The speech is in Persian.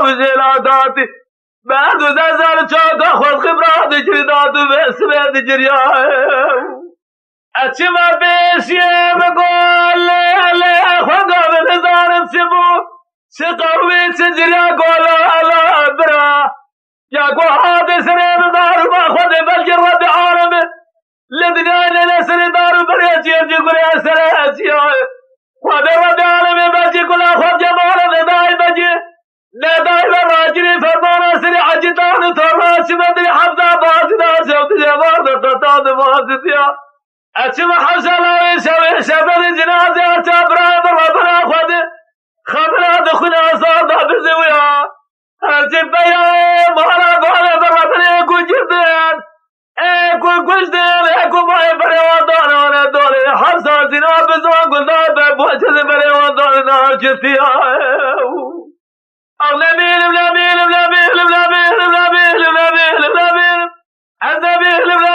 وجلاداتي بعد وزازال شوكا خذ خبرات جريدات وبسرد جريان أتشما بيشي بقول لي خذوا من هزار سبو سقوي سجريا قولوا على برا يا قو هذا سرين دار ما خذ بلجر ودي عالمي لدنيان لسرين دار بريتي يجي قريا سراسيا خذ ودي عالمي بلجي كلا خذ جمال نداي بجي نداي براجري فرمانا سري عجتان ثراش مدري حفظة باسنا سوت جواد تطاد باسديا أتشما حفظة لا يسوي شبر جنازة أتبرا بربنا خذ خبرا دخنا صادا بزويا هرجب بيا مهلا قال بربنا يكو جردان اكو كجدان اكو باي بريوان ولا دولي حفظة زنا بزوان قلنا ببوجه بريوان دولنا جتيا أغلبي لبلبي لبلبي لبلبي لبلبي لبلبي لبلبي لبلبي